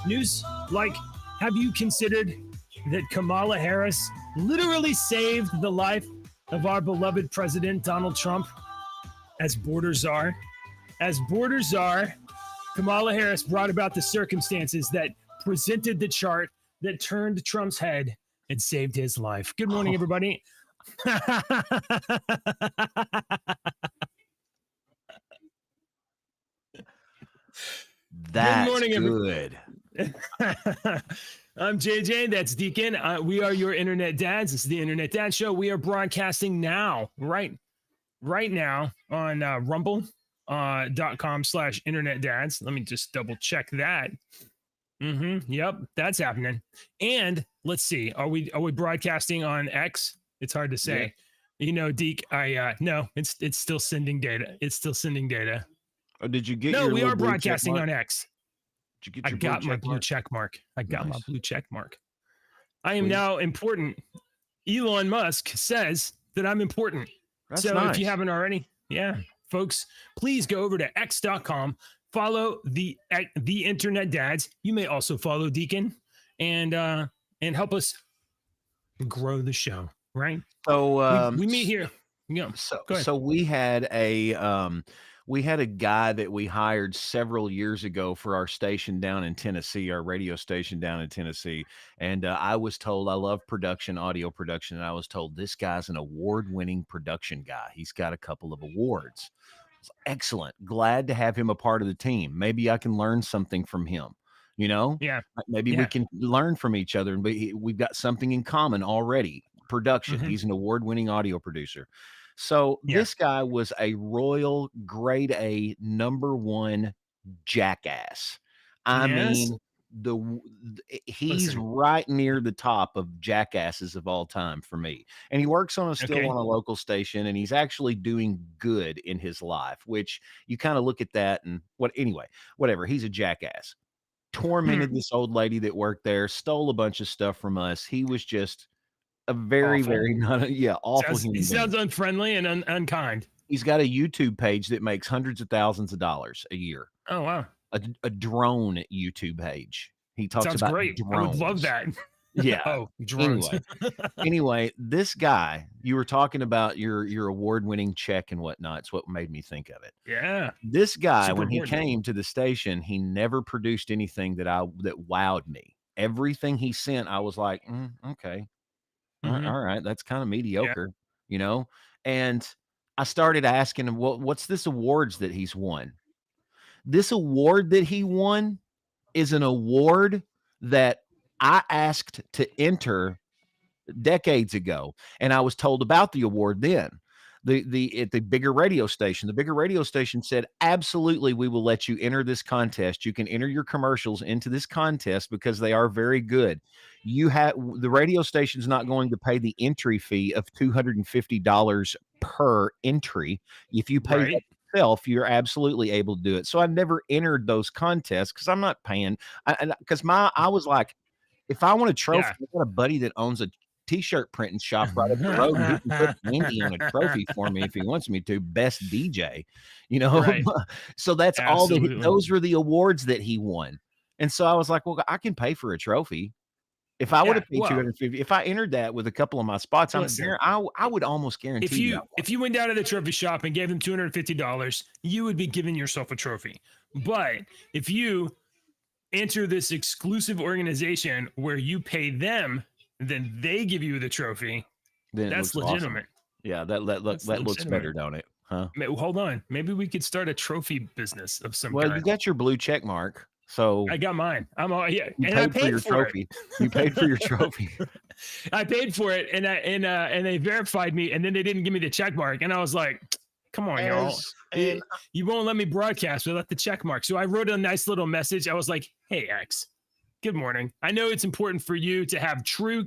News like, have you considered that Kamala Harris literally saved the life of our beloved President Donald Trump as border czar? As border czar, Kamala Harris brought about the circumstances that presented the chart that turned Trump's head and saved his life. Good morning, everybody. That's good morning, good. I'm JJ. That's Deacon. We are your internet dads. This is the Internet Dad Show. We are broadcasting now, right now on rumble.com/internet dads. Let me just double check that. Yep, that's happening. And let's see, are we broadcasting on X? It's hard to say. Yeah. You know, Deke, no, it's still sending data. It's still sending data. Oh, did you get No, your we are broadcasting on X. Did you get your I got my blue check mark. I got my blue check mark. I am now important. Elon Musk says that I'm important. That's so nice. If you haven't already, folks, please go over to x.com, follow the Internet Dads. You may also follow Deacon and help us grow the show, right? So we meet here. Yeah. So we had a guy that we hired several years ago for our station down in Tennessee, our radio station down in Tennessee. And I was told, I love production, audio production. And I was told this guy's an award-winning production guy. He's got a couple of awards. It's excellent. Glad to have him a part of the team. Maybe I can learn something from him. You know, maybe we can learn from each other, and we've got something in common already. Production. He's an award-winning audio producer. So this guy was a royal grade A #1 jackass. I mean, he's right near the top of jackasses of all time for me. And he works on on a local station, and he's actually doing good in his life, which you kind of look at that and whatever. He's a jackass. Tormented this old lady that worked there, stole a bunch of stuff from us. He was just a very, awful human being. He sounds unfriendly and unkind. He's got a YouTube page that makes hundreds of thousands of dollars a year. Oh, wow. A drone YouTube page. He talks Sounds about great. drones. I would love that. Yeah. Oh, drones. Anyway, this guy, you were talking about your award-winning check and whatnot. It's what made me think of it. Yeah. This guy, when he came to the station, he never produced anything that wowed me. Everything he sent, I was like, okay. All right, that's kind of mediocre, you know? And I started asking him, what's this awards that he's won? This award that he won is an award that I asked to enter decades ago, and I was told about the award then. At the bigger radio station. The bigger radio station said, absolutely, we will let you enter this contest. You can enter your commercials into this contest because they are very good. The radio station's not going to pay the entry fee of $250 per entry. If you pay that yourself, you're absolutely able to do it. So I never entered those contests because I'm not paying. I was like, if I want a trophy, I've got a buddy that owns a T-shirt printing shop right up the road, and he can put Andy on a trophy for me if he wants me to. Best DJ, you know. Right. So that's absolutely all. Those were the awards that he won, and so I was like, well, I can pay for a trophy. If I would have paid $250, if I entered that with a couple of my spots, I would almost guarantee if you went down to the trophy shop and gave them $250, you would be giving yourself a trophy. But if you enter this exclusive organization where you pay them, then they give you the trophy. Then that's legitimate. Awesome. Yeah, that looks better, don't it? Huh? Hold on. Maybe we could start a trophy business of some kind. Well, you got your blue check mark. So I got mine. I'm all You paid for your trophy. You paid for your trophy. I paid for it, and they verified me, and then they didn't give me the check mark, and I was like, "Come on, y'all! You won't let me broadcast without the check mark." So I wrote a nice little message. I was like, "Hey, X. Good morning. I know it's important for you to have true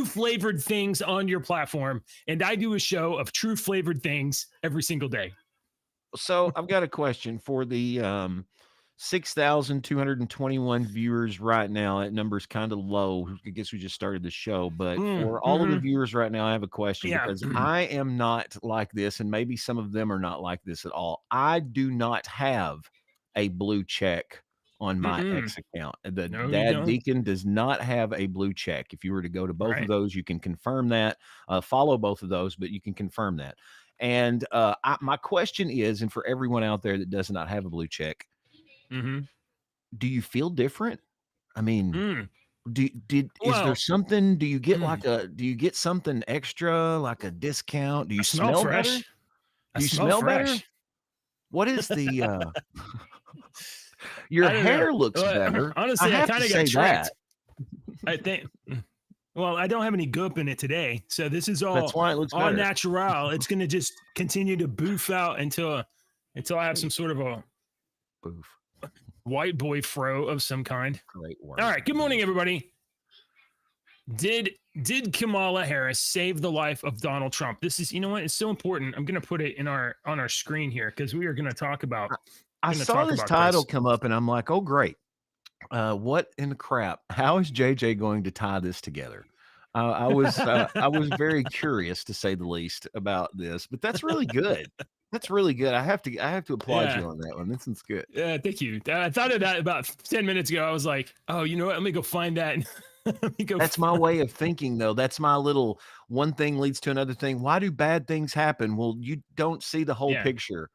flavored things on your platform. And I do a show of true flavored things every single day." So I've got a question for the 6,221 viewers right now. That number's kind of low. I guess we just started the show, but for all of the viewers right now, I have a question because I am not like this, and maybe some of them are not like this at all. I do not have a blue check on my X account. The No, you Dad don't. Deacon does not have a blue check. If you were to go to both of those, you can confirm that. Follow both of those, but you can confirm that. And my question is, and for everyone out there that does not have a blue check, do you feel different? I mean, is there something? Do you get do you get something extra, like a discount? Do you smell fresh. better? Do you smell better? What is the your hair looks better. Honestly, I kind of got tricked. I think. Well, I don't have any goop in it today, so this is all, that's why it looks all natural. It's going to just continue to boof out until I have some sort of a white boy fro of some kind. Great word. All right. Good morning, everybody. Did Kamala Harris save the life of Donald Trump? This is, you know what? It's so important. I'm going to put it on our screen here because we are going to talk about. I saw this title come up and I'm like, oh, great. What in the crap? How is JJ going to tie this together? I was very curious, to say the least, about this, but that's really good. That's really good. I have to applaud you on that one. This one's good. Yeah, thank you. I thought of that about 10 minutes ago. I was like, oh, you know what? Let me go find that. That's my way of thinking, though. That's my little one thing leads to another thing. Why do bad things happen? Well, you don't see the whole picture.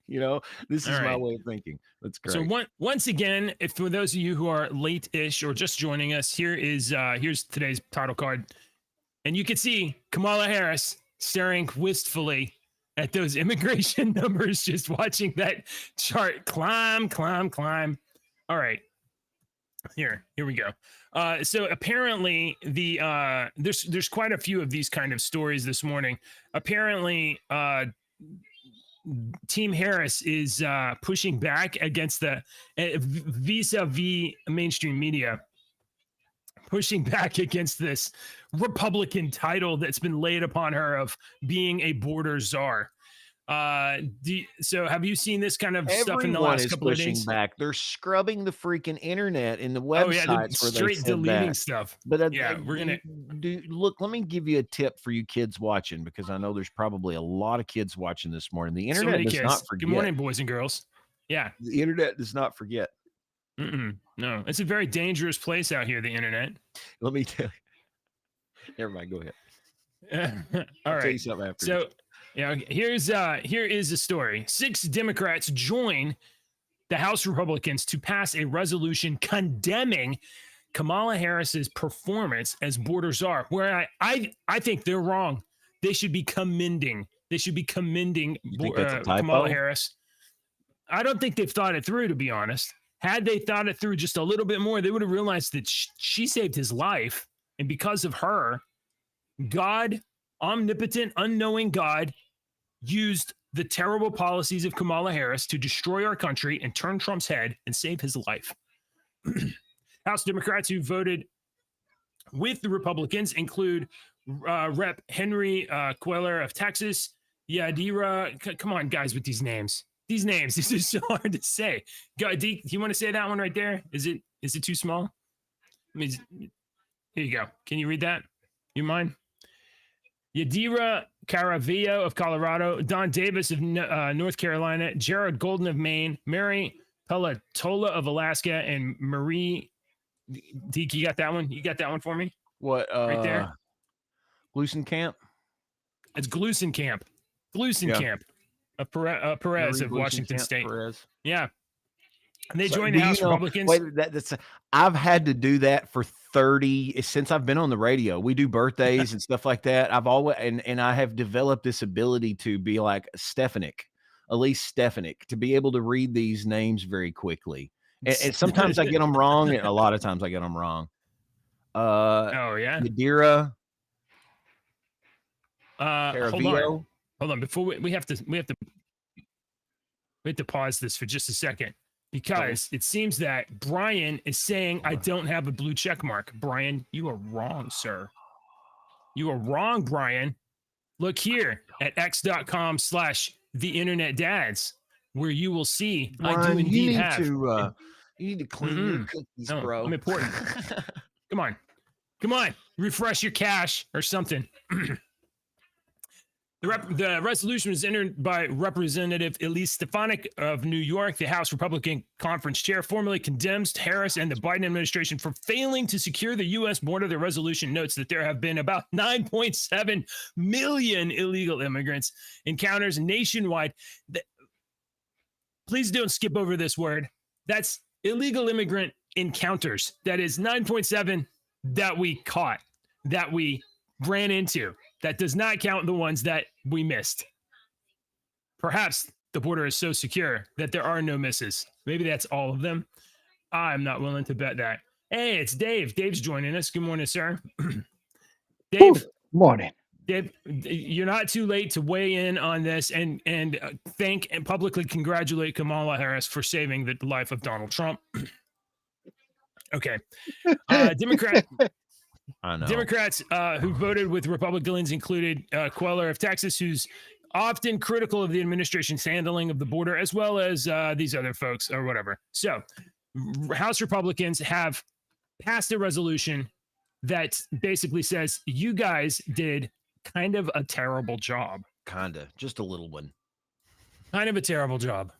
You know, this is my way of thinking. That's great. So once again, if for those of you who are late-ish or just joining us, here's today's title card. And you can see Kamala Harris staring wistfully at those immigration numbers, just watching that chart climb. All right. Here we go. So apparently there's quite a few of these kind of stories this morning. Apparently, Team Harris is pushing back against the vis-a-vis mainstream media, pushing back against this Republican title that's been laid upon her of being a border czar. So have you seen this kind of stuff in the last couple of days? Back. They're scrubbing the freaking internet in the websites where straight deleting stuff. But we're gonna look. Let me give you a tip for you kids watching, because I know there's probably a lot of kids watching this morning. The internet does not forget. Good morning, boys and girls. Yeah, the internet does not forget. No, it's a very dangerous place out here. The internet. Let me tell you. Never mind. Go ahead. All right. Tell you something after. So. Yeah, here is the story. 6 Democrats join the House Republicans to pass a resolution condemning Kamala Harris's performance as border czar, where I think they're wrong. They should be commending. Kamala Harris. I don't think they've thought it through, to be honest. Had they thought it through just a little bit more, they would have realized that she saved his life, and because of her, God, omnipotent, unknowing God, used the terrible policies of Kamala Harris to destroy our country and turn Trump's head and save his life. House Democrats who voted with the Republicans include Rep. Henry Cuellar of Texas, Yadira. Come on, guys, with these names. These are so hard to say. Do you want to say that one right there? Is it too small? I mean, here you go. Can you read that? You mind? Yadira Caravillo of Colorado, Don Davis of North Carolina, Jared Golden of Maine, Mary Pelatola of Alaska, and Marie. Deke, you got that one? You got that one for me? What? Right there? Glusenkamp? It's Glusenkamp. Glusenkamp of Perez of Washington State. Perez. Yeah. And they joined the House Republicans. Wait, I've had to do that for 30 since I've been on the radio. We do birthdays and stuff like that. I've always and I have developed this ability to be like Elise Stefanik, to be able to read these names very quickly. And sometimes I get them wrong, and a lot of times I get them wrong. Yadira. Hold on. Before we have to pause this for just a second. Because it seems that Brian is saying I don't have a blue check mark. Brian, you are wrong, sir. You are wrong, Brian. Look here at x.com/theinternetdads, where you will see Brian, I do indeed have. You need to clean your cookies, bro. I'm important. Come on. Refresh your cache or something. The resolution was entered by Representative Elise Stefanik of New York. The House Republican Conference chair formally condemns Harris and the Biden administration for failing to secure the U.S. border. The resolution notes that there have been about 9.7 million illegal immigrants encounters nationwide. Please don't skip over this word. That's illegal immigrant encounters. That is 9.7 that we caught, that we ran into. That does not count the ones that we missed. Perhaps the border is so secure that there are no misses. Maybe that's all of them. I'm not willing to bet that. Hey, it's Dave. Dave's joining us. Good morning, sir. Dave. Morning. Dave, you're not too late to weigh in on this and thank and publicly congratulate Kamala Harris for saving the life of Donald Trump. Okay. Democrats who voted with Republicans included Queller of Texas, who's often critical of the administration's handling of the border, as well as these other folks or whatever. So House Republicans have passed a resolution that basically says you guys did kind of a terrible job. Just a little one. Kind of a terrible job.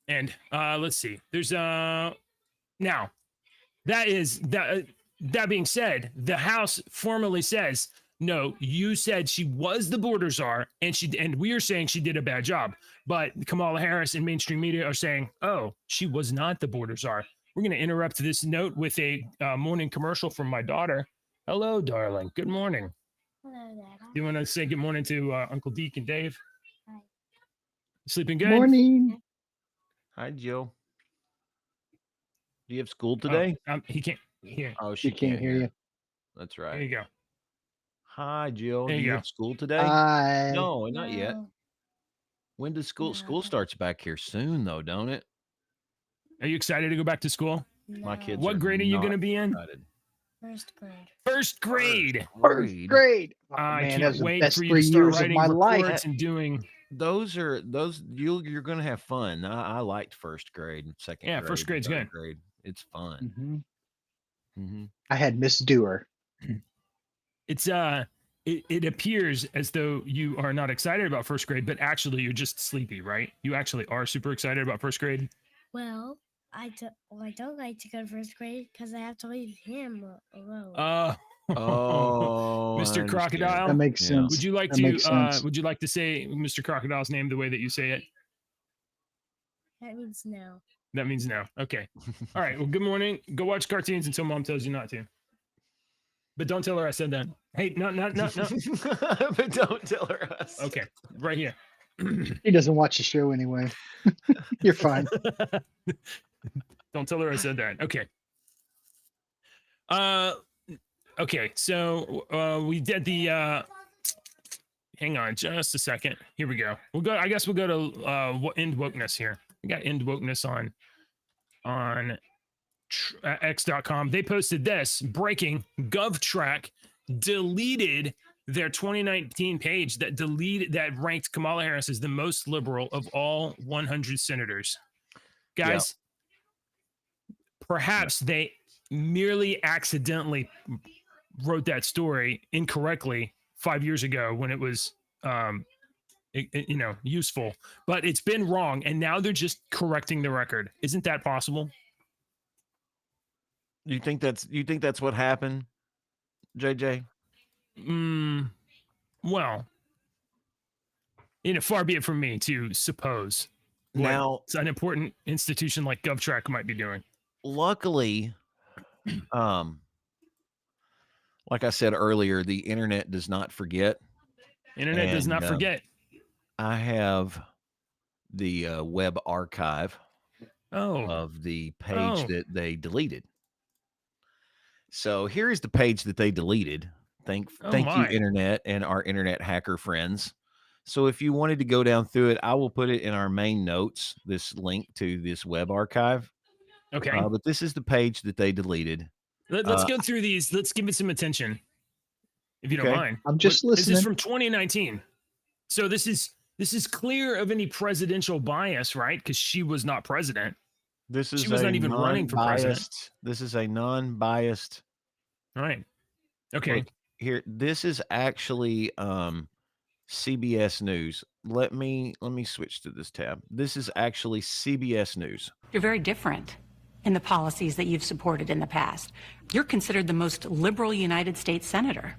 And let's see. There's now that being said, the House formally says, no, you said she was the border czar, and we are saying she did a bad job. But Kamala Harris and mainstream media are saying, oh, she was not the border czar. We're going to interrupt this note with a morning commercial from my daughter. Hello, darling. Good morning. Hello, Dad. Do you want to say good morning to Uncle Deke and Dave? Hi. Sleeping good? Morning. Hi, Joe. Do you have school today? He can't hear. Oh, she can't hear you. That's There right. you go. Hi, Jill. There Do you you go. have school today? Hi. No, not yet. No. When does school? No. School starts back here soon, though, don't it? Are you excited to go back to school? My No. kids. What grade are you going to be in? Excited. First grade. First grade. First grade. Oh, I man, can't that was the wait best for you 3 to start years of writing my life. reports and doing. You're going to have fun. I liked first grade, second grade. Yeah, first grade's third good. grade. It's fun. Mm-hmm. I had Miss Dewar. It's it appears as though you are not excited about first grade, but actually you're just sleepy, right? You actually are super excited about first grade. Well, I don't like to go to first grade because I have to leave him alone. Oh, I Mr. understand. Crocodile. That makes Yeah. sense. Would you like That makes sense. to? Would you like to say Mr. Crocodile's name the way that you say it? That means no. That means no. Okay. All right. Well, good morning. Go watch cartoons until mom tells you not to. But don't tell her I said that. Hey, no. But don't tell her us. Okay. Right here. He doesn't watch the show anyway. You're fine. Don't tell her I said that. Okay. Okay. So we did the. Hang on, just a second. Here we go. We'll go. I guess we'll go to end wokeness here. We got end wokeness on x.com. They posted this breaking: GovTrack deleted their 2019 page that ranked Kamala Harris as the most liberal of all 100 senators. Guys, perhaps they merely accidentally wrote that story incorrectly 5 years ago when it was useful, but it's been wrong and now they're just correcting the record. Isn't that possible? You think that's what happened, JJ? Well, far be it from me to suppose Now, what an important institution like GovTrack might be doing. Luckily, like I said earlier, the internet does not forget. Internet does not forget. I have the web archive of the page that they deleted. So here is the page that they deleted. Thank you, internet, and our internet hacker friends. So if you wanted to go down through it, I will put it in our main notes, this link to this web archive. Okay. But this is the page that they deleted. Let's go through these. Let's give it some attention, if you don't mind. I'm just listening. This is from 2019. So this is clear of any presidential bias, right? Because she was not president. She was not even running for president. This is a non-biased. Right. Okay. Look, here, this is actually CBS News. Let me switch to this tab. This is actually CBS News. You're very different in the policies that you've supported in the past. You're considered the most liberal United States senator.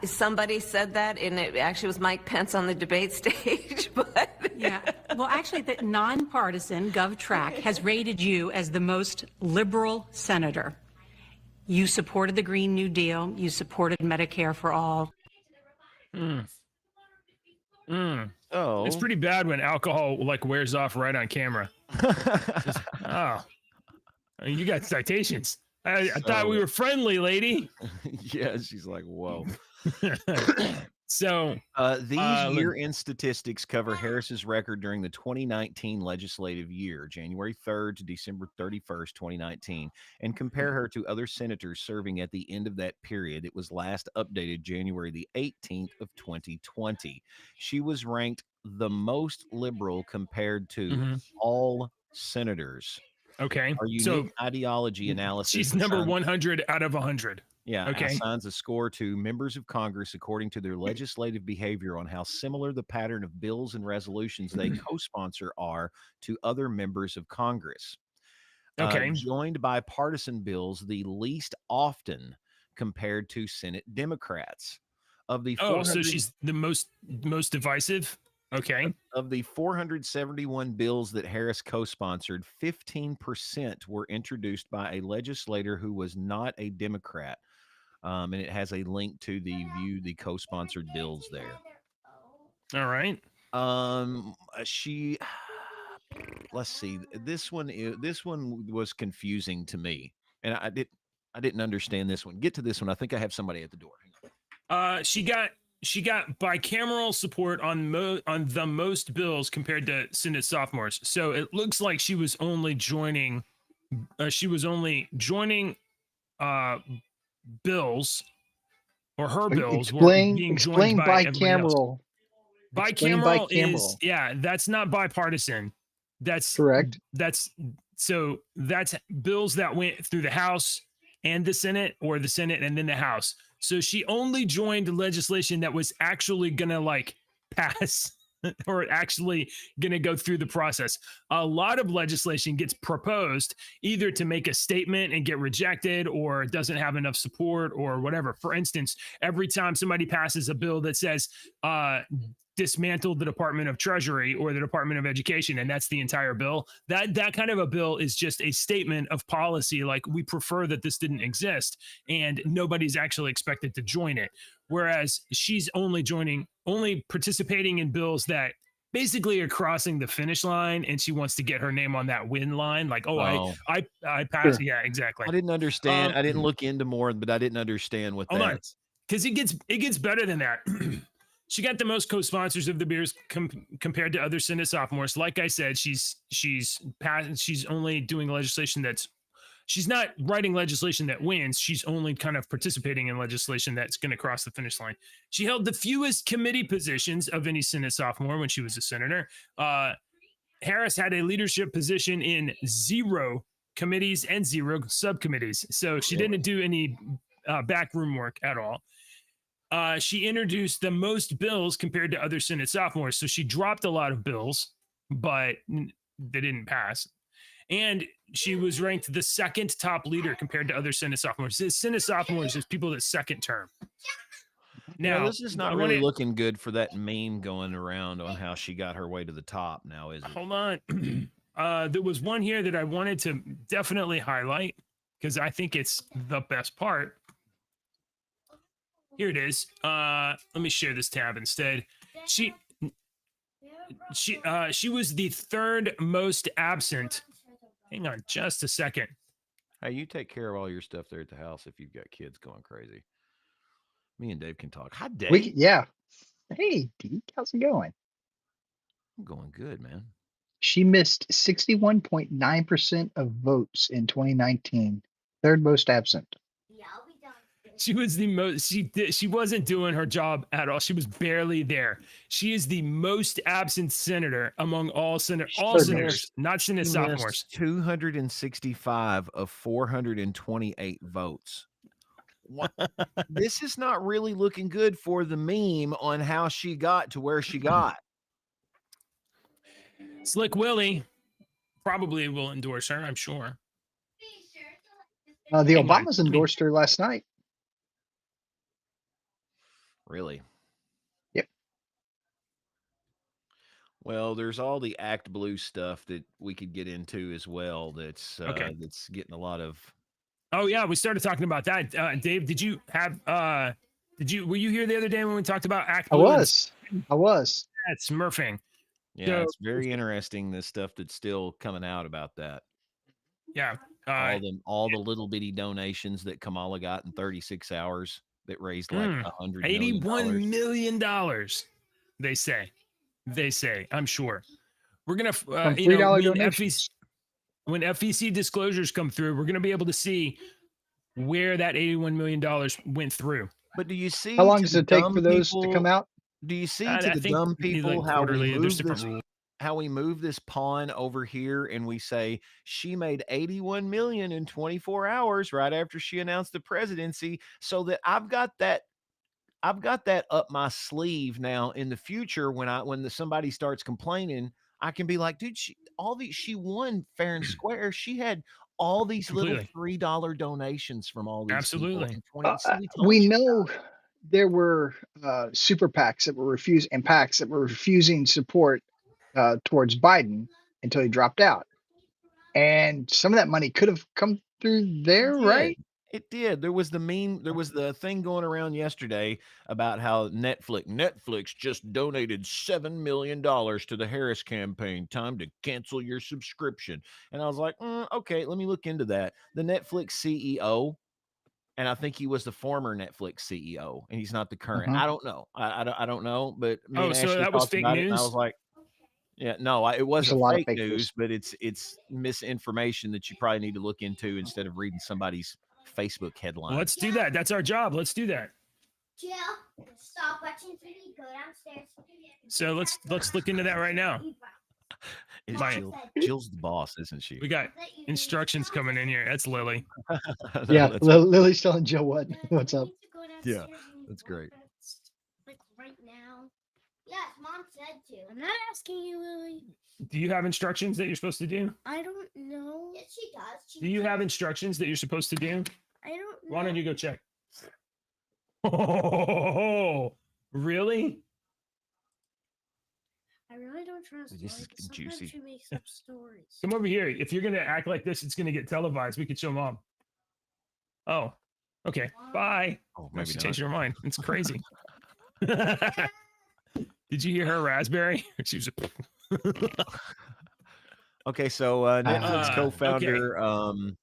Somebody said that, and it actually was Mike Pence on the debate stage. But yeah, well, actually, the nonpartisan GovTrack has rated you as the most liberal senator. You supported the Green New Deal. You supported Medicare for all. Oh, it's pretty bad when alcohol like wears off right on camera. You got citations. I thought we were friendly, lady. Yeah, she's like, whoa. So these year-end statistics cover Harris's record during the 2019 legislative year, January 3rd to December 31st, 2019, and compare her to other senators serving at the end of that period. It was last updated January the 18th of 2020. She was ranked the most liberal compared to all senators. Okay. Our unique ideology analysis. She's number 100 out of 100. Yeah. Okay. Assigns a score to members of Congress according to their legislative behavior on how similar the pattern of bills and resolutions they co-sponsor are to other members of Congress. Okay. Joined bipartisan bills the least often compared to Senate Democrats. Of the so she's the most divisive. Okay. Of the 471 bills that Harris co-sponsored, 15% were introduced by a legislator who was not a Democrat. And it has a link to the the co-sponsored bills there. All right. Let's see. This one was confusing to me, and I didn't understand this one. Get to this one. I think I have somebody at the door. She got bicameral support on the most bills compared to Senate sophomores. So it looks like she was only joining bills, or her bills were being joined by bicameral. Bicameral is that's not bipartisan. That's correct. That's bills that went through the House and the Senate, or the Senate and then the House. So she only joined legislation that was actually gonna like pass or actually gonna go through the process. A lot of legislation gets proposed either to make a statement and get rejected, or doesn't have enough support, or whatever. For instance, every time somebody passes a bill that says dismantle the Department of Treasury or the Department of Education, and that's the entire bill, that kind of a bill is just a statement of policy, like we prefer that this didn't exist, and nobody's actually expected to join it. Whereas she's only participating in bills that basically are crossing the finish line, and she wants to get her name on that win line, like, I passed. Sure. Yeah, exactly. I didn't understand. I didn't look into more, but I didn't understand what that is. Because it gets better than that. She got the most co-sponsors of the bills compared to other Senate sophomores. Like I said, she's only doing legislation she's not writing legislation that wins. She's only kind of participating in legislation that's going to cross the finish line. She held the fewest committee positions of any Senate sophomore when she was a senator. Harris had a leadership position in 0 committees and 0 subcommittees. So she didn't do any backroom work at all. She introduced the most bills compared to other Senate sophomores. So she dropped a lot of bills, but they didn't pass. And she was ranked the second top leader compared to other Senate sophomores. Senate sophomores is people that second term. Now, this is not really looking good for that meme going around on how she got her way to the top now, is it? Hold on. There was one here that I wanted to definitely highlight because I think it's the best part. Here it is. Let me share this tab instead. She was the third most absent. Hang on just a second. Hey, you take care of all your stuff there at the house if you've got kids going crazy. Me and Dave can talk. Hi, Dave. Yeah. Hey, Deke. How's it going? I'm going good, man. She missed 61.9% of votes in 2019. Third most absent. She was the most. She wasn't doing her job at all. She was barely there. She is the most absent senator among all senators, not Senate sophomores. 265 of 428 votes. This is not really looking good for the meme on how she got to where she got. Slick Willie probably will endorse her, I'm sure. The Hang on. Obamas endorsed her last night. Really? Yep. Well, there's all the Act Blue stuff that we could get into as well. That's that's getting a lot of. Oh yeah, we started talking about that. Dave, did you have? Were you here the other day when we talked about Act Blue? I was. That's smurfing. Yeah, So, it's very interesting, the stuff that's still coming out about that. Yeah. All the little bitty donations that Kamala got in 36 hours that raised like $81 million. They say. I'm sure. We're gonna $3 donations. when FEC disclosures come through, we're gonna be able to see where that $81 million went through. But do you see how long does it take for those to come out? Do you see to the dumb people like how we move this pawn over here and we say she made 81 million in 24 hours right after she announced the presidency, so that I've got that up my sleeve now in the future when somebody starts complaining, I can be like, dude, she won fair and square. She had all these little $3 donations from all these people. We know there were super PACs that were refusing and PACs that were refusing support towards Biden until he dropped out, and some of that money could have come through there, right? It did. There was the meme. There was the thing going around yesterday about how Netflix just donated $7 million to the Harris campaign. Time to cancel your subscription. And I was like, okay, let me look into that. The Netflix CEO, and I think he was the former Netflix CEO, and he's not the current. I don't know. I don't know. But so that was fake news. And I was like, yeah, no, it wasn't fake news, but it's misinformation that you probably need to look into instead of reading somebody's Facebook headline. Let's do that. That's our job. Let's do that. Jill, stop watching TV. Go downstairs. So let's look into that right now. Jill's the boss, isn't she? We got instructions coming in here. That's Lily. Yeah, Lily's telling Jill what's up. Yeah, that's great. Like right now. Yes, Mom said to. I'm not asking you, Lily. Do you have instructions that you're supposed to do? I don't know. Yes, she does. Do you have instructions that you're supposed to do? I don't know. Why don't you go check? Oh, really? I really don't trust. This is juicy. She makes up stories. Come over here. If you're gonna act like this, it's gonna get televised. We could show Mom. Oh, okay. Bye. Oh, maybe she not. changed her mind. It's crazy. Did you hear her raspberry? She was. Okay, so Netflix co-founder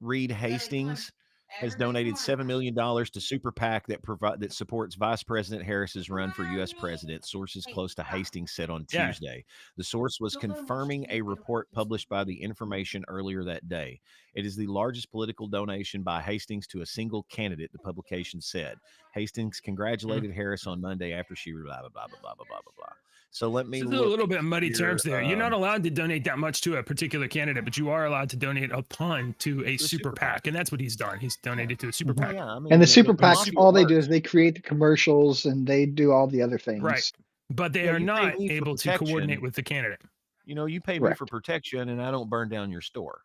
Reed Hastings has donated $7 million to super PAC that supports Vice President Harris's run for U.S. president. Sources close to Hastings said on Tuesday. The source was confirming a report published by The Information earlier that day. It is the largest political donation by Hastings to a single candidate, the publication said. Hastings congratulated Harris on Monday after she blah, blah, blah, blah, blah, blah, blah, blah. So let me look a little bit muddy terms there. You're not allowed to donate that much to a particular candidate, but you are allowed to donate a ton to a super PAC, and that's what he's done. He's donated to a super PAC. Yeah, and the super PAC, all they do is they create the commercials and they do all the other things. Right. But they are not able to coordinate with the candidate. You know, you pay me for protection, and I don't burn down your store,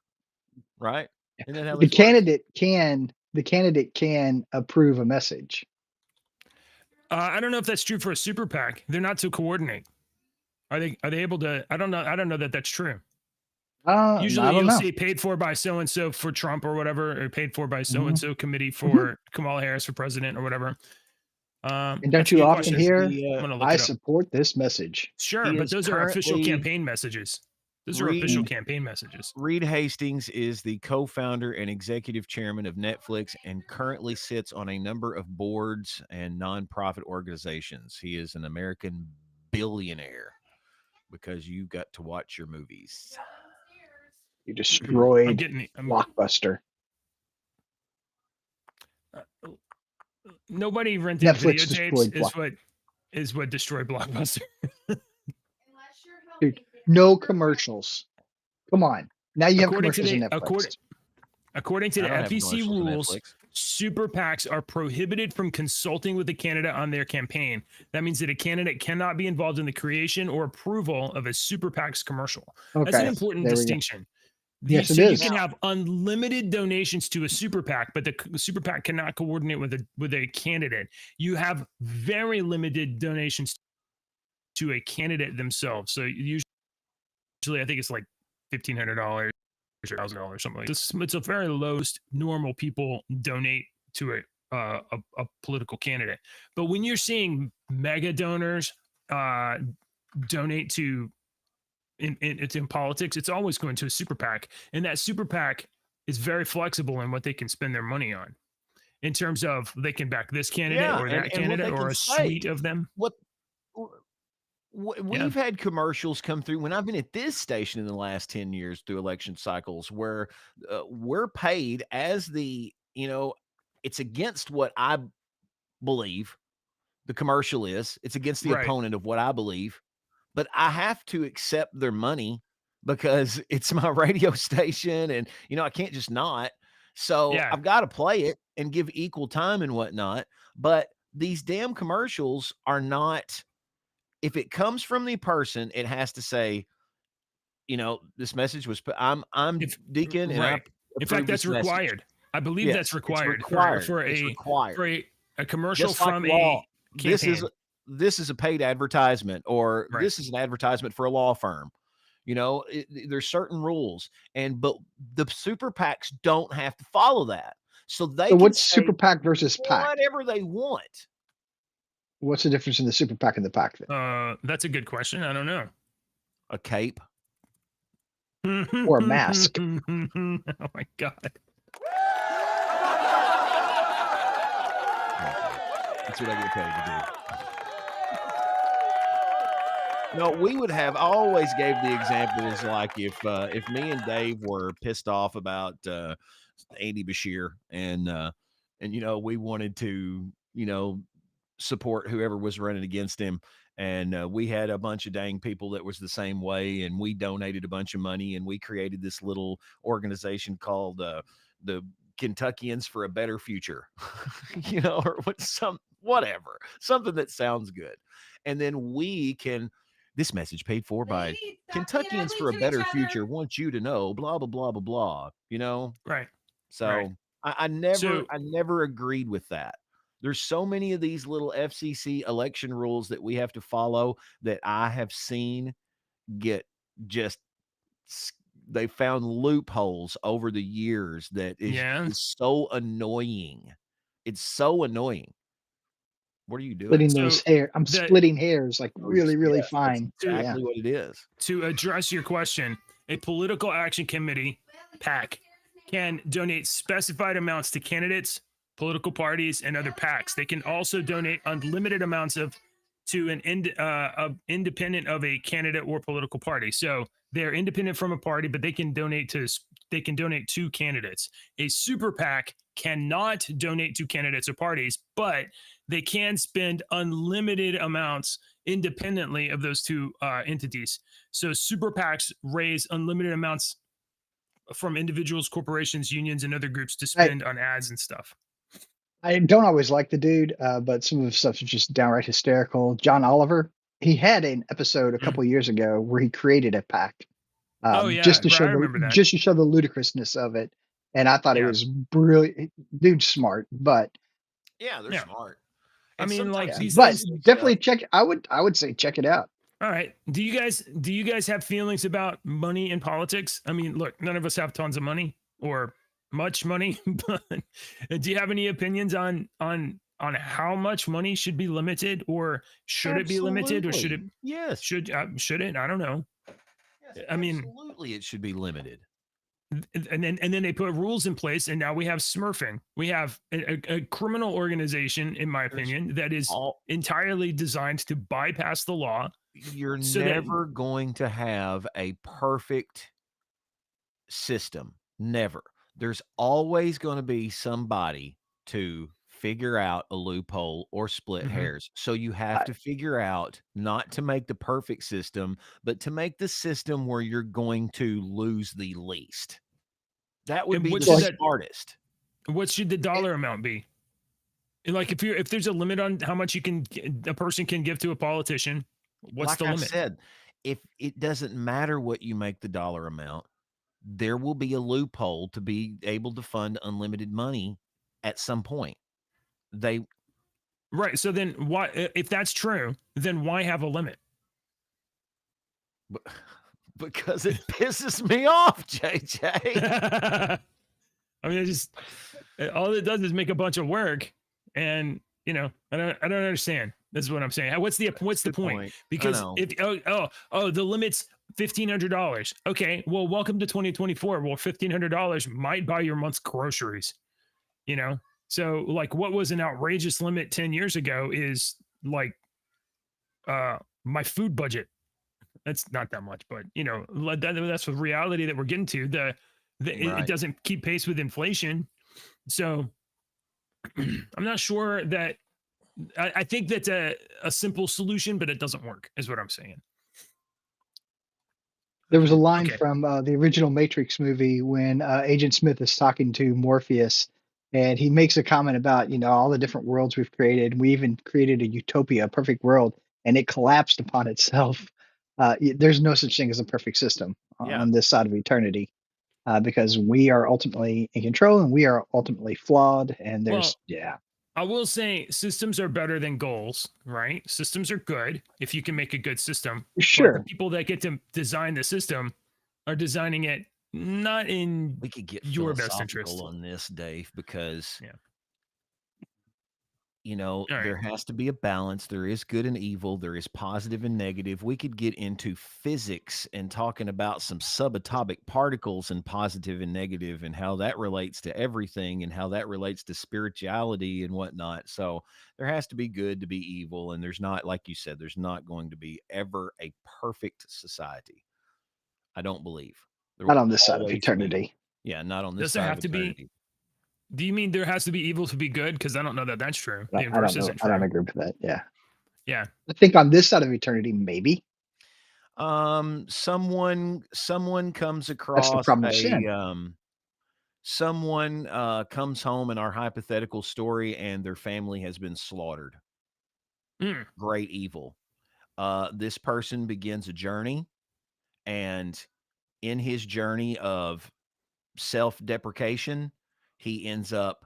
right? And then the candidate can approve a message. I don't know if that's true for a super PAC. They're not to coordinate. Are they able to? I don't know that that's true. Usually you'll see paid for by so-and-so for Trump or whatever, or paid for by so-and-so committee for Kamala Harris for president or whatever. And don't you often hear, I support this message? Sure, but those are official campaign messages. Those are official campaign messages. Reed Hastings is the co-founder and executive chairman of Netflix and currently sits on a number of boards and nonprofit organizations. He is an American billionaire because you got to watch your movies. You destroyed Blockbuster. Nobody rented Netflix videotapes is what destroyed Blockbuster. Dude, no commercials. Come on. Now you have commercials in Netflix. According to the FEC rules, super PACs are prohibited from consulting with the candidate on their campaign. That means that a candidate cannot be involved in the creation or approval of a super PAC's commercial. That's an important distinction. Yes, it so is. You can have unlimited donations to a super PAC, but the super PAC cannot coordinate with a candidate. You have very limited donations to a candidate themselves. So usually, I think it's like $1,500 or $1,000, something like this. It's a very lowest normal people donate to a political candidate. But when you're seeing mega donors donate to in politics, it's always going to a super PAC, and that super PAC is very flexible in what they can spend their money on, in terms of they can back this candidate or that candidate or a suite of them. We've had commercials come through when I've been at this station in the last 10 years through election cycles where we're paid as it's against what I believe the commercial is. It's against the opponent of what I believe, but I have to accept their money because it's my radio station and, I can't just not. So I've got to play it and give equal time and whatnot. But these damn commercials are not. If it comes from the person, it has to say, this message was. I'm Deacon, and in fact, that's required. I believe that's required for a commercial from a campaign. This is a paid advertisement, or this is an advertisement for a law firm. There's certain rules, but the super PACs don't have to follow that. So what's super PAC versus PAC? Whatever they want. What's the difference in the super PAC and the PAC then? That's a good question. I don't know. A cape. Or a mask. Oh my God. That's what I get paid to do. No, we would have always gave the examples like if me and Dave were pissed off about Andy Bashir and we wanted to support whoever was running against him, and we had a bunch of dang people that was the same way, and we donated a bunch of money, and we created this little organization called the Kentuckians for a Better Future, or whatever, something that sounds good. And then we can, this message paid for by Kentuckians for a Better Future wants you to know, blah, blah, blah, blah, blah, Right. So I never agreed with that. There's so many of these little FCC election rules that we have to follow that I have seen get they found loopholes over the years that is so annoying. It's so annoying. What are you doing? I'm splitting hairs like really, really fine. That's exactly what it is. To address your question, a political action committee, PAC, can donate specified amounts to candidates, political parties, and other PACs. They can also donate unlimited amounts to an independent of a candidate or political party. So they're independent from a party, but they can donate to candidates. A super PAC cannot donate to candidates or parties, but they can spend unlimited amounts independently of those two entities. So super PACs raise unlimited amounts from individuals, corporations, unions, and other groups to spend on ads and stuff. I don't always like the dude, but some of the stuff is just downright hysterical. John Oliver, he had an episode a couple years ago where he created a PAC, just to show the ludicrousness of it. And I thought it was brilliant. Dude's smart, but they're smart. I mean, like, but definitely check. I would say check it out. All right. Do you guys have feelings about money in politics? I mean, look, none of us have tons of money or much money, but do you have any opinions on how much money should be limited, or should it be limited, or should it? Yes. Should it? I don't know. Yes, absolutely, it should be limited. And then they put rules in place, and now we have smurfing. We have a criminal organization, in my opinion, that is entirely designed to bypass the law. You're never going to have a perfect system. Never. There's always going to be somebody to figure out a loophole or split hairs. So you have to figure out not to make the perfect system, but to make the system where you're going to lose the least. That would be the smartest. What should the dollar amount be? Like if there's a limit on how much a person can give to a politician, what's the limit? I've said, if it doesn't matter what you make the dollar amount, there will be a loophole to be able to fund unlimited money at some point. Right. So then why, if that's true, then why have a limit? Because it pisses me off, JJ. I mean, all it does is make a bunch of work, and I don't understand. This is what I'm saying. What's the point? Because the limit's $1,500. Okay, well, welcome to 2024. Well, $1,500 might buy your month's groceries. So like, what was an outrageous limit 10 years ago is like my food budget. That's not that much, but that's the reality that we're getting to. It doesn't keep pace with inflation. So I'm not sure that I think that's a simple solution, but it doesn't work, is what I'm saying. There was a line from the original Matrix movie when Agent Smith is talking to Morpheus, and he makes a comment about, all the different worlds we've created. We even created a utopia, a perfect world, and it collapsed upon itself. There's no such thing as a perfect system on this side of eternity. Because we are ultimately in control and we are ultimately flawed. And I will say systems are better than goals, right? Systems are good if you can make a good system. Sure. But the people that get to design the system are designing it not in we could get your best interest on this, Dave, because there has to be a balance. There is good and evil. There is positive and negative. We could get into physics and talking about some subatomic particles and positive and negative and how that relates to everything and how that relates to spirituality and whatnot. So there has to be good to be evil. And there's not, like you said, there's not going to be ever a perfect society. I don't believe. Not on this side of eternity. Not on this side of eternity. Do you mean there has to be evil to be good? Because I don't know that that's true. I don't agree with that. Yeah. I think on this side of eternity, maybe. Someone comes across someone comes home in our hypothetical story and their family has been slaughtered. Great evil. This person begins a journey, and in his journey of self-deprecation, he ends up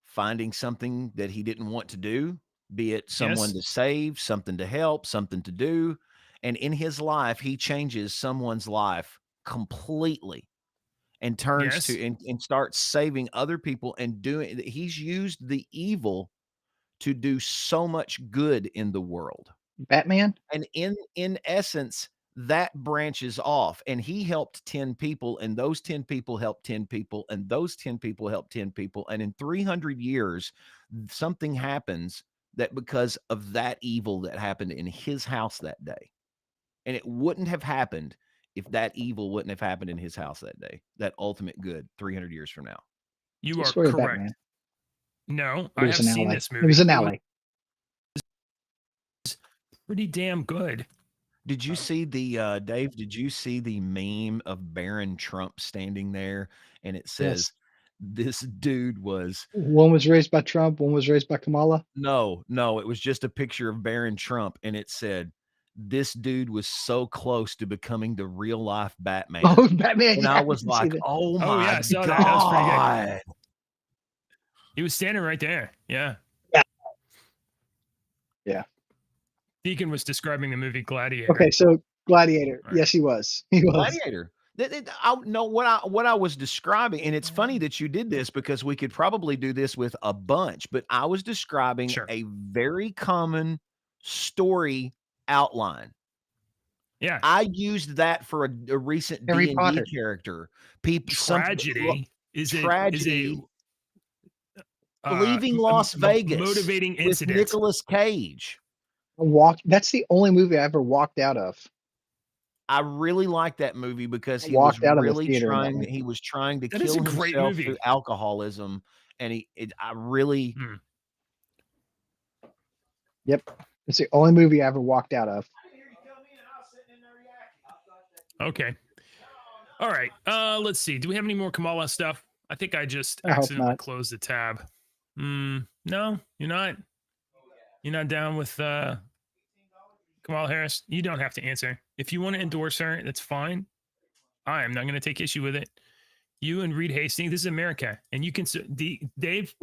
finding something that he didn't want to do, be it someone to save, something to help, something to do. And in his life, he changes someone's life completely and turns to and starts saving other people and he's used the evil to do so much good in the world. Batman? And in essence, that branches off, and he helped 10 people, and those 10 people helped 10 people, and those 10 people helped 10 people. And in 300 years, something happens that because of that evil that happened in his house that day. And it wouldn't have happened if that evil wouldn't have happened in his house that day, that ultimate good 300 years from now. You are correct. No, I have seen this movie. It was an alley. Pretty damn good. Did you see the Dave? Did you see the meme of Barron Trump standing there, and it says, "This dude was." One was raised by Trump. One was raised by Kamala. No, it was just a picture of Barron Trump, and it said, "This dude was so close to becoming the real life Batman." Oh, Batman! And I was like, "Oh my god!" That was pretty good. He was standing right there. Yeah. Deacon was describing the movie Gladiator. Okay, so Gladiator. Right. Yes, he was. Gladiator. I know what I was describing, and it's funny that you did this because we could probably do this with a bunch, but I was describing a very common story outline. Yeah. I used that for a recent D&D character. Tragedy is leaving Las Vegas motivating incident with Nicolas Cage. That's the only movie I ever walked out of. I really like that movie because he was really trying. He was trying to kill himself through alcoholism, and I really. Yep, it's the only movie I ever walked out of. Okay, all right. Let's see. Do we have any more Kamala stuff? I think I just I hope accidentally not. closed the tab. No, you're not. You're not down with Kamala Harris. You don't have to answer. If you want to endorse her, that's fine. I am not going to take issue with it. You and Reed Hastings, this is America, and you can. Dave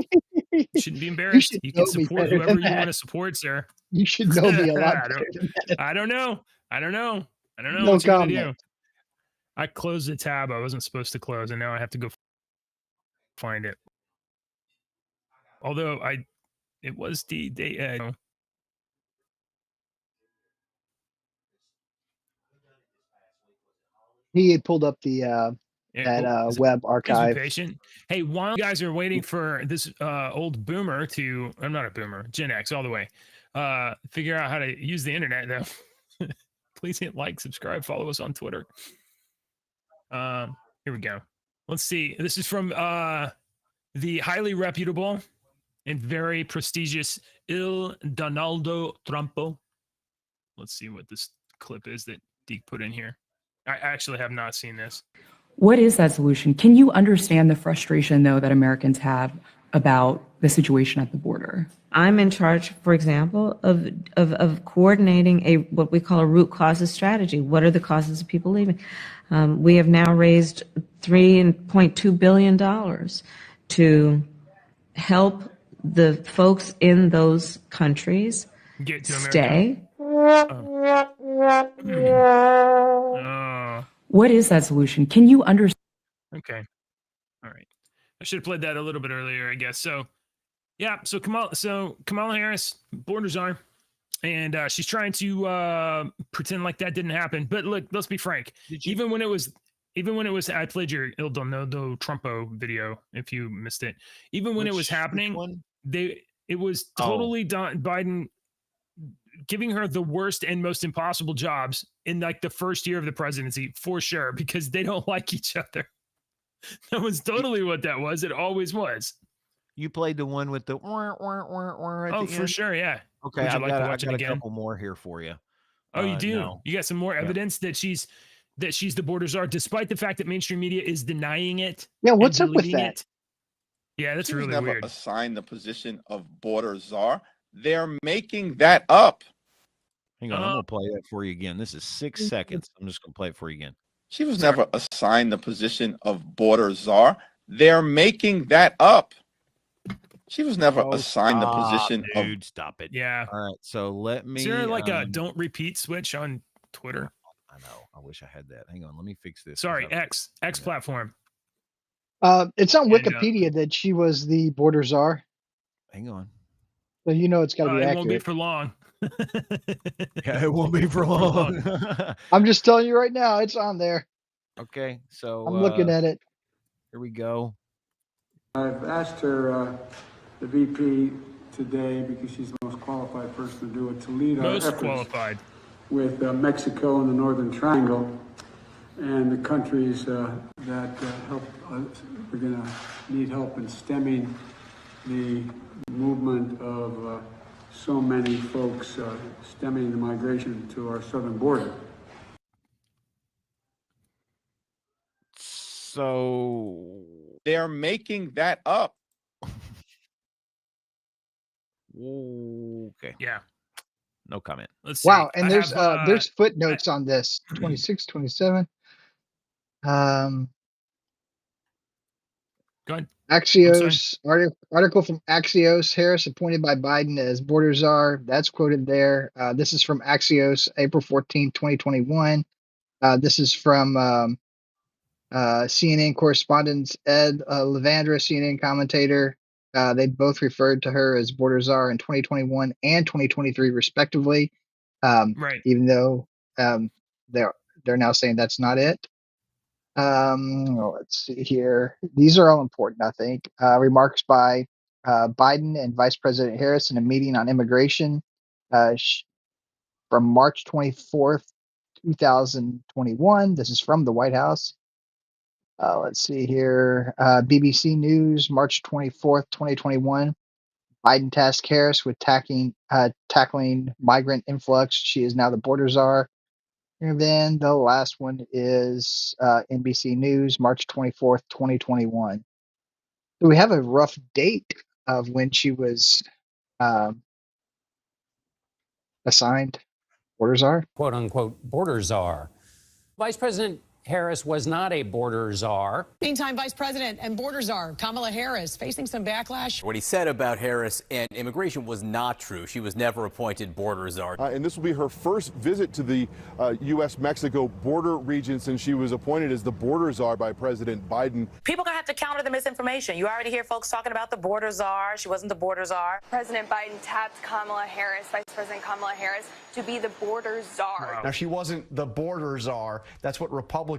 shouldn't be You embarrassed. should You know can me support better whoever than you want that. to support, sir. You should know me a lot I better don't. than that. I don't know. I don't know. I don't know No what you're gonna comment. do. I closed the tab I wasn't supposed to close, and now I have to go find it. Although it was He had pulled up the that web Please be archive. patient. Hey, while you guys are waiting for this old boomer to, I'm not a boomer, Gen X all the way, figure out how to use the internet, though, please hit like, subscribe, follow us on Twitter. Here we go. Let's see. This is from the highly reputable and very prestigious Il Donaldo Trumpo. Let's see what this clip is that Deke put in here. I actually have not seen this. What is that solution? Can you understand the frustration, though, that Americans have about the situation at the border? I'm in charge, for example, of coordinating what we call a root causes strategy. What are the causes of people leaving? We have now raised $3.2 billion to help the folks in those countries Get to stay. What is that solution? Can you understand? Okay. All right. I should have played that a little bit earlier, I guess. So, yeah. So Kamala Harris, borders are, and she's trying to pretend like that didn't happen. But look, let's be frank. Even when it was, I played your Il Donaldo Trumpo video. If you missed it, even when it was happening, it was totally Biden giving her the worst and most impossible jobs in like the first year of the presidency, for sure, because they don't like each other. That was totally what that was. It always was. You played the one with the at the for end? Sure, yeah. Okay, Would you like to I watch it got again? a couple more here for you. Oh, you do? No. You got some more evidence that she's the border czar, despite the fact that mainstream media is denying it. Yeah, what's up with that? It. Yeah, that's She was really never weird. assigned the position of border czar. They're making that up. Hang on, I'm gonna play that for you again. This is 6 seconds. I'm just gonna play it for you again. She was never assigned the position of border czar. They're making that up. She was never assigned the position of. Dude, stop it. Yeah. All right. So let me. Is there like a don't repeat switch on Twitter? I know. I wish I had that. Hang on. Let me fix this. Sorry, X platform. It's on Wikipedia that she was the border czar. Hang on. So you know it's got to be accurate. It won't be for long. Yeah, it won't be for long. I'm just telling you right now, it's on there. Okay, so I'm looking at it. Here we go. I've asked her, the VP today, because she's the most qualified person to do it, to lead our efforts with Mexico and the Northern Triangle and the countries that help us. We're going to need help in stemming the movement of so many folks, stemming the migration to our southern border. So they're making that up. Okay. Yeah. No comment. Let's see. Wow, and there's footnotes on this. 26, 27. Go ahead. Axios article from Axios. Harris appointed by Biden as border czar. That's quoted there. This is from Axios, April 14, 2021. This is from CNN correspondent Ed Levandra, CNN commentator. They both referred to her as border czar in 2021 and 2023, respectively. Right. Even though they're now saying that's not it. Let's see here. These are all important, I think. Remarks by Biden and Vice President Harris in a meeting on immigration from March 24th, 2021. This is from the White House. Let's see here. BBC News, March 24th, 2021. Biden tasked Harris with tackling migrant influx. She is now the border czar. And then the last one is NBC News, March 24th, 2021. Do we have a rough date of when she was assigned border czar? Quote unquote border czar. Vice President Harris was not a border czar. Meantime, Vice President and border czar Kamala Harris facing some backlash. What he said about Harris and immigration was not true. She was never appointed border czar. And this will be her first visit to the U.S.-Mexico border region since she was appointed as the border czar by President Biden. People gonna have to counter the misinformation. You already hear folks talking about the border czar. She wasn't the border czar. President Biden tapped Kamala Harris, Vice President Kamala Harris, to be the border czar. Wow. Now, she wasn't the border czar. That's what Republicans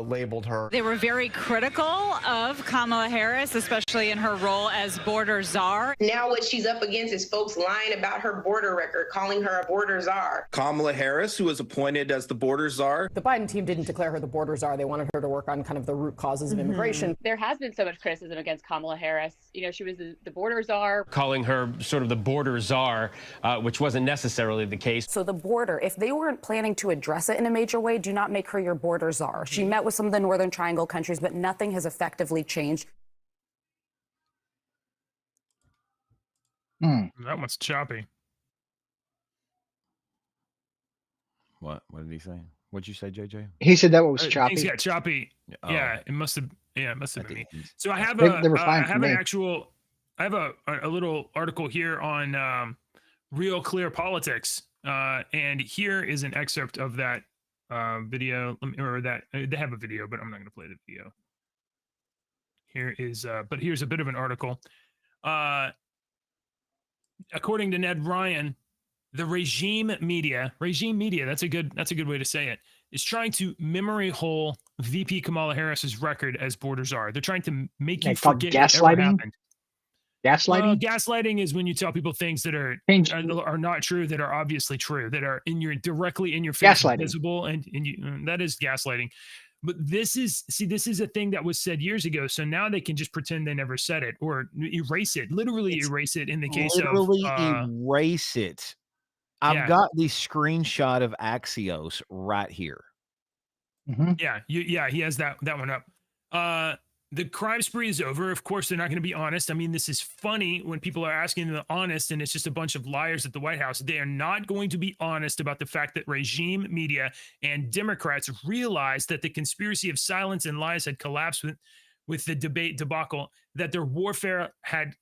labeled her. They were very critical of Kamala Harris, especially in her role as border czar. Now what she's up against is folks lying about her border record, calling her a border czar. Kamala Harris, who was appointed as the border czar. The Biden team didn't declare her the border czar. They wanted her to work on kind of the root causes of immigration. There has been so much criticism against Kamala Harris. You know, she was the border czar. Calling her sort of the border czar, which wasn't necessarily the case. So the border, if they weren't planning to address it in a major way, do not make her your border czar. She met with some of the Northern Triangle countries, but nothing has effectively changed. That one's choppy. What did he say? What'd you say, JJ? He said that was choppy. Things got choppy. Oh. Yeah, it must have. Yeah, it must have been me. So I have They were fine for me. I have a little article here on Real Clear Politics, and here is an excerpt of that video. They have a video, but I'm not going to play the video. Here is, but here's a bit of an article. According to Ned Ryan, the regime media, that's a good way to say it, is trying to memory hole VP Kamala Harris's record as border czar. They're trying to make you forget it ever happened. Gaslighting? Gaslighting is when you tell people things that are not true, that are obviously true, that are directly in your face, visible, and that is gaslighting. But this is a thing that was said years ago. So now they can just pretend they never said it or erase it, erase it in the case erase it. I've got the screenshot of Axios right here. Mm-hmm. Yeah, he has that one up. The crime spree is over. Of course, they're not going to be honest. I mean, this is funny when people are asking them honest, and it's just a bunch of liars at the White House. They are not going to be honest about the fact that regime media and Democrats realized that the conspiracy of silence and lies had collapsed with the debate debacle, that their lawfare had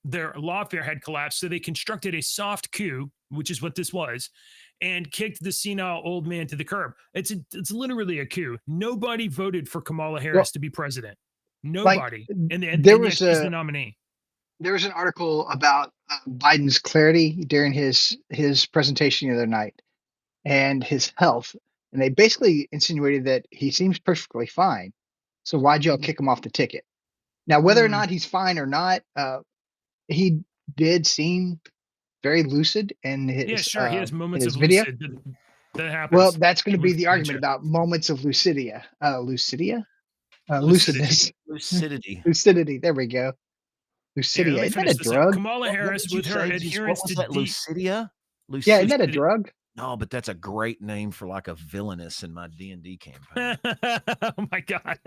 collapsed. So they constructed a soft coup, which is what this was, and kicked the senile old man to the curb. It's literally a coup. Nobody voted for Kamala Harris to be president. Nobody. And she's the nominee. There was an article about Biden's clarity during his presentation the other night and his health. And they basically insinuated that he seems perfectly fine. So why'd y'all kick him off the ticket? Now, whether or not he's fine or not, he did seem very lucid in his he has moments of video. That happens. Well, that's going to be the argument about moments of lucidness. Lucidity. There we go. Lucidia. Yeah, isn't that a drug? Kamala Harris with her adherence to Lucidia? Yeah, isn't that a drug? No, but that's a great name for like a villainess in my D&D campaign. Oh my God.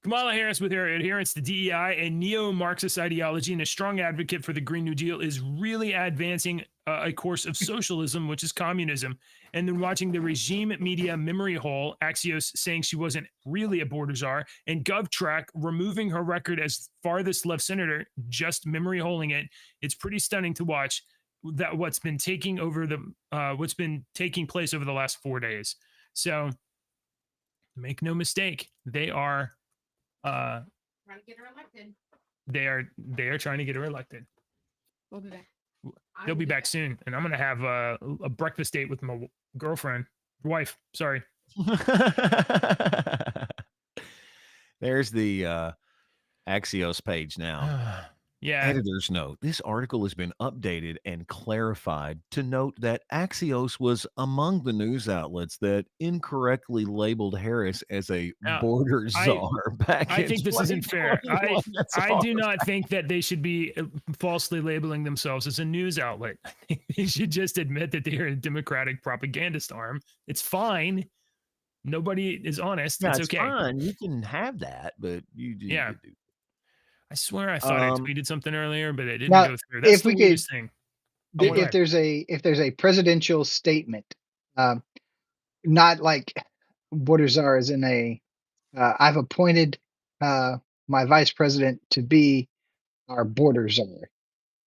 Kamala Harris, with her adherence to DEI and neo-Marxist ideology and a strong advocate for the Green New Deal, is really advancing a course of socialism, which is communism. And then watching the regime media memory hole, Axios saying she wasn't really a border czar, and GovTrack removing her record as farthest left senator, just memory holing it. It's pretty stunning to watch that what's been taking place over the last 4 days. So make no mistake, they are trying to get her elected. They are trying to get her elected. We'll be back. He'll be back soon, and I'm gonna have a breakfast date with my wife. Sorry. There's the Axios page now. Yeah. Editor's note. This article has been updated and clarified to note that Axios was among the news outlets that incorrectly labeled Harris as a border czar back I think this isn't fair. I do not think that they should be falsely labeling themselves as a news outlet. I think they should just admit that they are a Democratic propagandist arm. It's fine. Nobody is honest. Yeah, it's it's okay. fine. You can have that, but you do. Yeah. I swear I thought I tweeted something earlier, but it didn't Now, go through. That's if the we could, weirdest thing. if there's a presidential statement, not like border czar is in a, I've appointed my vice president to be our border czar,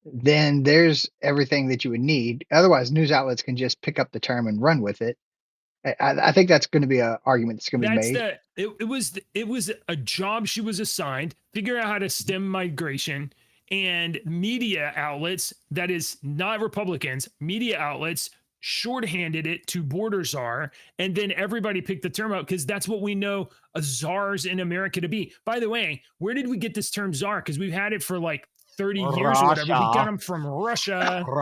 then there's everything that you would need. Otherwise, news outlets can just pick up the term and run with it. I think that's going to be an argument that's going to be made. It was a job she was assigned, figure out how to stem migration, and media outlets, that is not Republicans, media outlets shorthanded it to border czar, and then everybody picked the term out because that's what we know a czars in America to be. By the way, where did we get this term czar? Because we've had it for like 30 years or whatever. We got them from Russia. The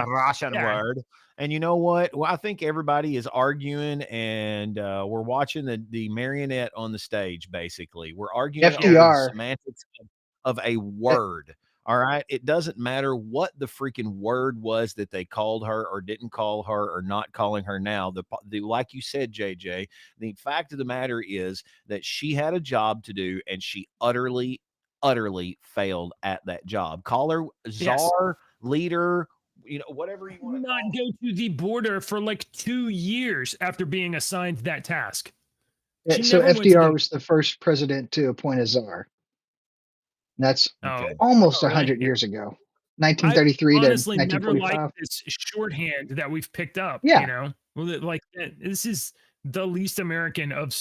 Russian word. And you know what? Well, I think everybody is arguing, and we're watching the marionette on the stage. Basically, we're arguing over the semantics of a word. All right. It doesn't matter what the freaking word was that they called her or didn't call her or not calling her now. Like you said, JJ, the fact of the matter is that she had a job to do, and she utterly failed at that job. Call her czar, leader, whatever you want to not go to the border for like 2 years after being assigned that task. So FDR was the first president to appoint a czar. That's almost 100 years ago, 1933 to 1945. Never liked this shorthand that we've picked up. Yeah. Like this is the least American of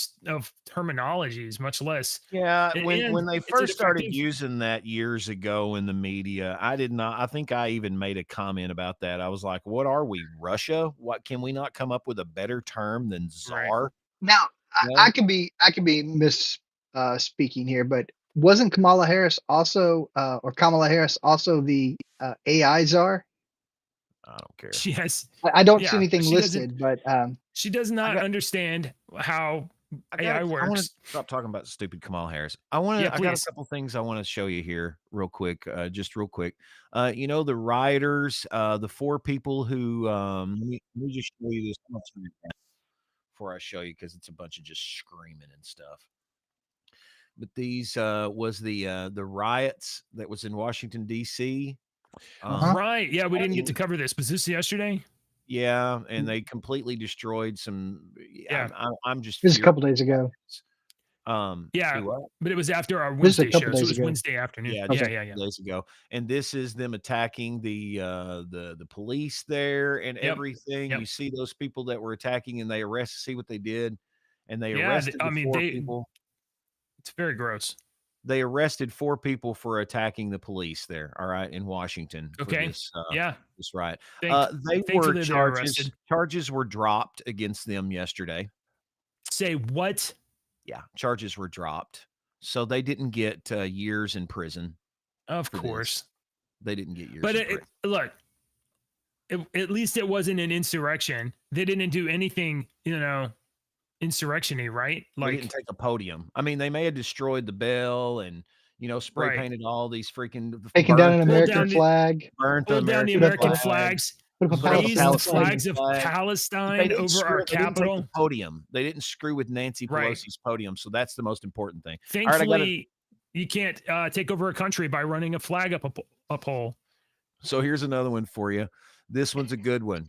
terminologies, much less. Yeah, when they first started using that years ago in the media, I think I even made a comment about that. I was like, "What are we, Russia? What can we not come up with a better term than czar?" Right. Now, I could be speaking here, but wasn't Kamala Harris also the AI czar? I don't care. She has. I don't see anything listed, but she does not understand how AI works. I want to stop talking about stupid Kamala Harris. I got a couple things I want to show you here real quick, just real quick. The rioters, the 4 people who, let me just show you this before I show you, because it's a bunch of just screaming and stuff. But these was the riots that was in Washington, D.C. Right. Yeah, we didn't get to cover this. Was this yesterday? Yeah, and they completely destroyed some. Yeah, I'm just. This is a couple days ago. Yeah, but it was after our Wednesday show, so it was Wednesday afternoon. Yeah, days ago. And this is them attacking the police there and everything. You see those people that were attacking, and they see what they did, and they arrested 4 people. It's very gross. They arrested 4 people for attacking the police there. All right, in Washington. Okay. This, this riot. Charges were dropped against them yesterday. Say what? Yeah, charges were dropped, so they didn't get years in prison. Of course, they didn't get years. But look, at least it wasn't an insurrection. They didn't do anything, insurrection-y, right? Like, they didn't take a podium. I mean, they may have destroyed the bell and spray painted all these freaking taking down an American flag, burnt the American flags, raised the flags of Palestine over our capital. Take the podium. They didn't screw with Nancy Pelosi's podium, so that's the most important thing. Thankfully, you can't take over a country by running a flag up a pole. So here's another one for you. This one's a good one.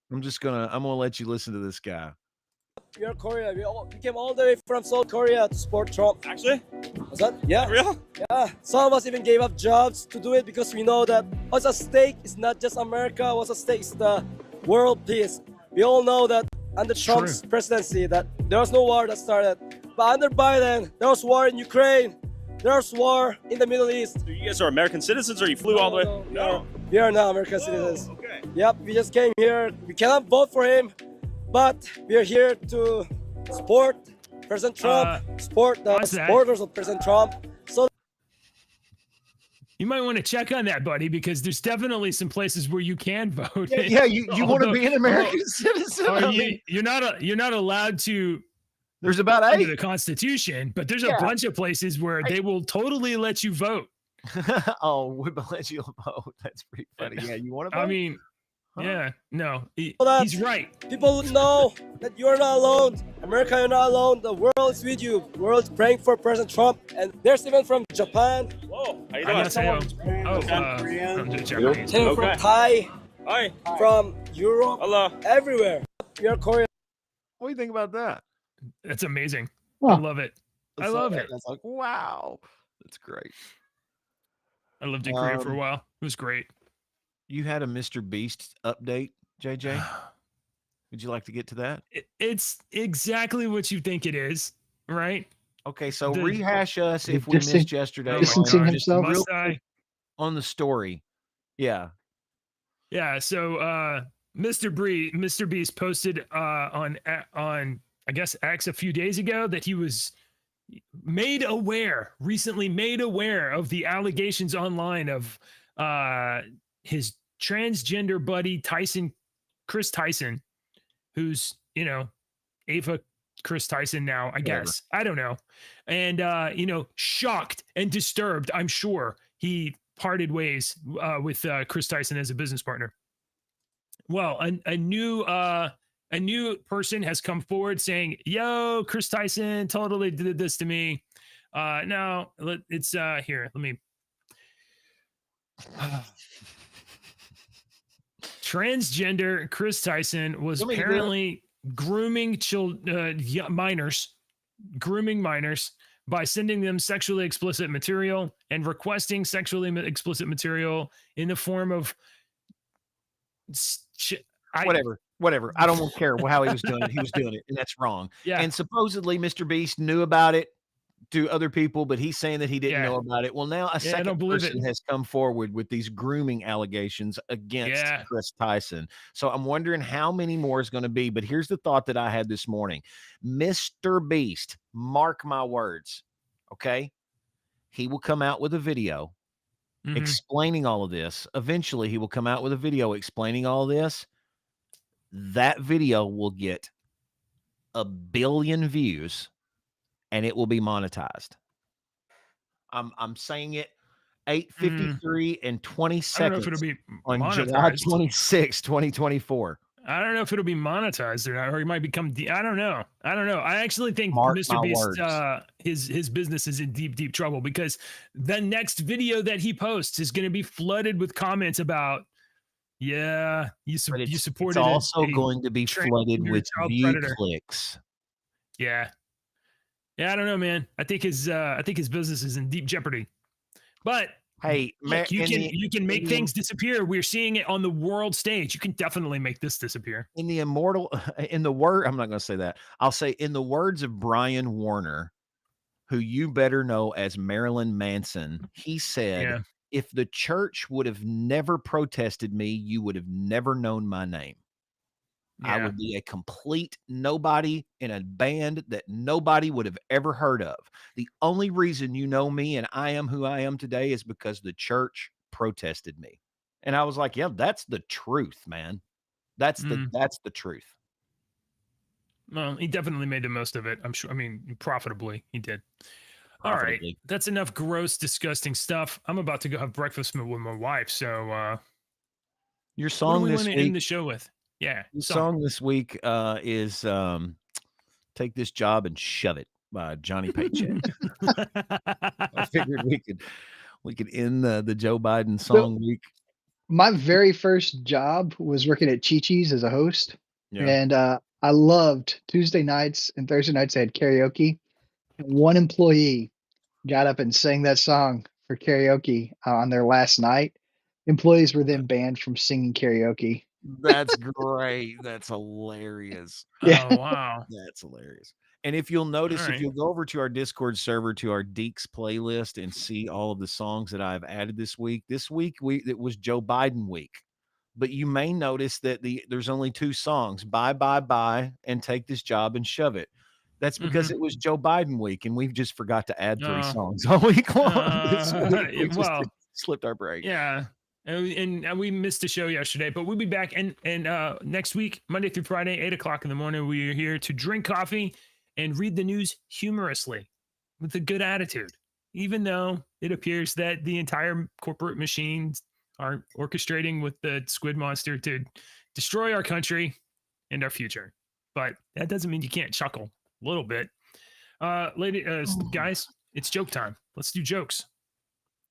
I'm gonna let you listen to this guy. We are Korea. We came all the way from South Korea to support Trump. Actually? Was that? Yeah. Real? Yeah. Some of us even gave up jobs to do it because we know that what's at stake is not just America. What's at stake is the world peace. We all know that under Trump's presidency that there was no war that started. But under Biden, there was war in Ukraine. There was war in the Middle East. So you guys are American citizens or you flew all the way? No. We are now American citizens. Okay. Yep. We just came here. We cannot vote for him. But we are here to support President Trump, support the supporters of President Trump. So you might want to check on that, buddy, because there's definitely some places where you can vote. Yeah, you want to be an American citizen. You're not allowed to. There's about 8 under the Constitution, but there's a bunch of places where they will totally let you vote. Oh, we will let you vote. That's pretty funny. Yeah, you want to vote? I mean, Yeah, no, that he's right. People know that you're not alone. America, you're not alone. The world is with you. The world's praying for President Trump. And there's even from Japan. Whoa, how you doing? Japanese. From Thai. Hi. From Europe. Hello. Everywhere. We are Korean. What do you think about that? That's amazing. Huh. I love it. I love it. That's like, wow. That's great. I lived in Korea for a while. It was great. You had a Mr. Beast update, JJ. Would you like to get to that? It's exactly what you think it is, right? Okay, so rehash us if we Distancing- missed yesterday. distancing Just himself? real Must I? quick on the story. Yeah. Yeah, so Mr. Beast posted on I guess X a few days ago that he was recently made aware of the allegations online of his transgender buddy Chris Tyson, who's, Ava Chris Tyson now, I guess. I don't know. And shocked and disturbed, I'm sure he parted ways with Chris Tyson as a business partner. Well, a new person has come forward saying, "Yo, Chris Tyson totally did this to me." No, it's here. Let me. Transgender Chris Tyson was apparently grooming minors by sending them sexually explicit material and requesting sexually explicit material in the form of whatever. I don't care how he was doing it. He was doing it, and that's wrong. Yeah. And supposedly Mr. Beast knew about it to other people, but he's saying that he didn't know about it. Well, now a second person has come forward with these grooming allegations against Chris Tyson. So I'm wondering how many more is going to be. But here's the thought that I had this morning. Mr. Beast, mark my words, okay? He will come out with a video explaining all of this. Eventually, he will come out with a video explaining all of this. That video will get 1 billion views, and it will be monetized. I'm saying it 8:53 and 20 seconds. I don't know if it'll be on July monetized. 26, 2024. I don't know if it'll be monetized or not, or it might become. I don't know. I actually think Mr. Beast, his business is in deep trouble, because the next video that he posts is going to be flooded with comments about, you supported. It's also going to be flooded with view clicks. Yeah, I don't know, man. I think his business is in deep jeopardy. But hey, look, you can make things disappear. We're seeing it on the world stage. You can definitely make this disappear. I'm not going to say that. I'll say, in the words of Brian Warner, who you better know as Marilyn Manson, he said, if the church would have never protested me, you would have never known my name. I would be a complete nobody in a band that nobody would have ever heard of. The only reason you know me and I am who I am today is because the church protested me. And I was like, yeah, that's the truth, man. That's the truth. Well, he definitely made the most of it. I'm sure. I mean, profitably, he did. All right. That's enough gross, disgusting stuff. I'm about to go have breakfast with my wife. So your song this week, end the show with? Yeah. The song this week is Take This Job and Shove It by Johnny Paycheck. I figured we could end the Joe Biden song week. My very first job was working at Chi-Chi's as a host. And I loved Tuesday nights and Thursday nights. They had karaoke. And one employee got up and sang that song for karaoke on their last night. Employees were then banned from singing karaoke. That's great. That's hilarious. Yeah. Oh, wow. That's hilarious. And if you'll notice, if you'll go over to our Discord server, to our Deeks playlist, and see all of the songs that I've added this week it was Joe Biden week. But you may notice that there's only 2 songs, Bye, Bye, Bye, and Take This Job and Shove It. That's because it was Joe Biden week, and we've just forgot to add 3 songs all week long. We just slipped our break. Yeah. And we missed the show yesterday, but we'll be back. And next week, Monday through Friday, 8:00 in the morning, we are here to drink coffee and read the news humorously with a good attitude, even though it appears that the entire corporate machines are orchestrating with the squid monster to destroy our country and our future. But that doesn't mean you can't chuckle a little bit. Guys, it's joke time. Let's do jokes.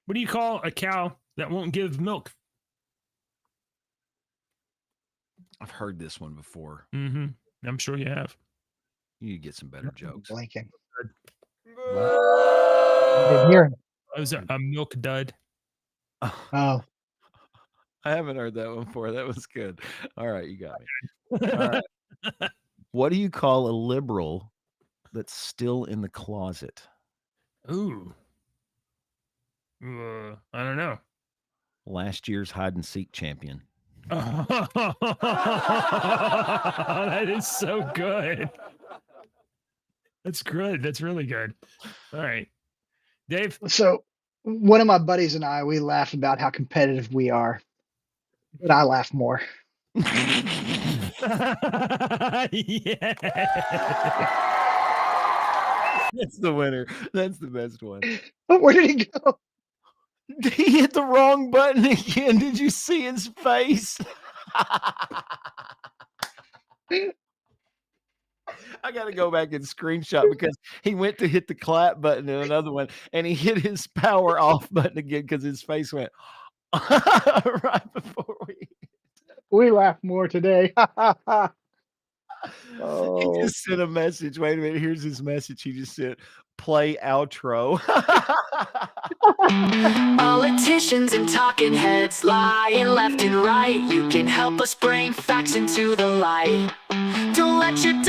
What do you call a cow that won't give milk? I've heard this one before. Mm-hmm. I'm sure you have. You get some better jokes. Blinking. That was a milk dud. Oh. I haven't heard that one before. That was good. All right, you got me. All right. What do you call a liberal that's still in the closet? Ooh. I don't know. Last year's hide and seek champion. That is so good. That's good. That's really good. All right. Dave? So one of my buddies and I, we laugh about how competitive we are. But I laugh more. Yeah. That's the winner. That's the best one. But where did he go? He hit the wrong button again. Did you see his face? I got to go back and screenshot because he went to hit the clap button in another one and he hit his power off button again because his face went right before we laugh more today. He just sent a message. Wait a minute. Here's his message. He just said, play outro. Politicians and talking heads lying left and right. You can help us bring facts into the light. Don't let your